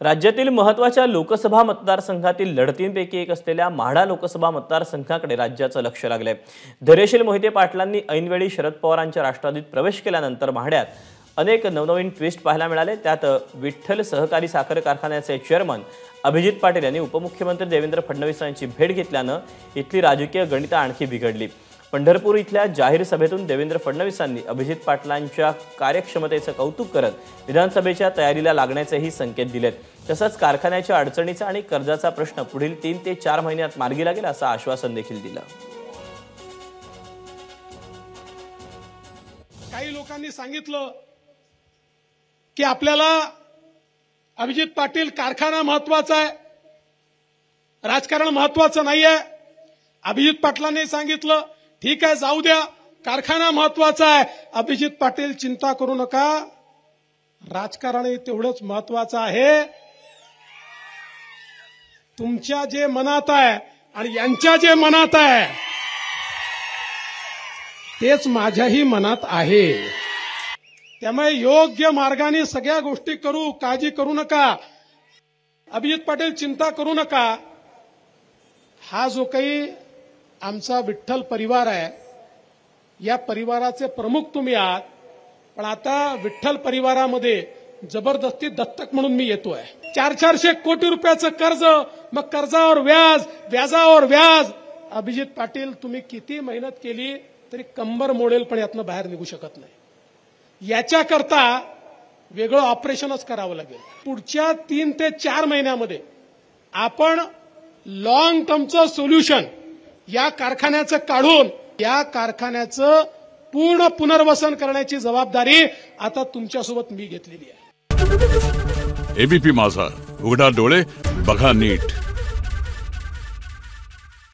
राज्यातील महत्त्वाच्या लोकसभा मतदारसंघातील लढतींपैकी एक असलेल्या माढा लोकसभा मतदारसंघाकडे राज्याचं लक्ष लागलंय। धैर्यशील मोहिते पाटलांनी ऐनवेळी शरद पवारांच्या राष्ट्रवादीत प्रवेश केल्यानंतर माढ्यात अनेक नवनवीन ट्विस्ट पाहायला मिळाले। त्यात विठ्ठल सहकारी साखर कारखान्याचे चेअरमन अभिजित पाटील यांनी उपमुख्यमंत्री देवेंद्र फडणवीस यांची भेट घेतल्यानं इथली राजकीय गणितं आणखी बिघडली। पंढरपूर इथल्या जाहीर सभेतून देवेंद्र फडणवीसांनी अभिजित पाटलांच्या कार्यक्षमतेचं कौतुक करत विधानसभेच्या तयारीला लागण्याचेही संकेत दिलेत। तसंच कारखान्याच्या अडचणीचा आणि कर्जाचा प्रश्न पुढील 3 ते 4 महिन्यात मार्गी लागेल असं आश्वासन देखील दिलं। काही लोकांनी सांगितलं की आपल्याला अभिजित पाटील कारखाना महत्त्वाचा आहे, राजकारण महत्त्वाचं नाहीये। अभिजित पाटलांनी सांगितलं ठीक आहे जाऊ द्या, कारखाना महत्त्वाचा आहे। अभिजित पाटील चिंता करू नका, राजकारण तेवढंच महत्त्वाचं आहे। तुमच्या जे मनात आहे आणि यांच्या जे मनात आहे तेच माझ्याही मनात आहे। त्यामुळे योग्य मार्गाने सगळ्या गोष्टी करू, काळजी करू नका। अभिजित पाटील चिंता करू नका। हा जो काही आमचा विठ्ठल परिवार आहे, या परिवाराचे प्रमुख तुम्ही आहात, पण आता विठ्ठल परिवारामध्ये जबरदस्ती दत्तक म्हणून मी येतोय। 400 कोटी रुपयाचं कर्ज, मग कर्जावर व्याज, व्याजावर व्याज। अभिजित पाटील तुम्ही किती मेहनत केली तरी कंबर मोडेल पण यातनं बाहेर निघू शकत नाही। याच्याकरता वेगळं ऑपरेशनच करावं लागेल। पुढच्या 3 ते 4 महिन्यामध्ये आपण लॉंग टर्मचं सोल्युशन या कारखान्याचं काढून या कारखान्याचं पूर्ण पुनर्वसन करण्याची जबाबदारी आता तुमच्यासोबत मी घेतलेली आहे। एबीपी माझा, उघडा डोळे बघा नीट।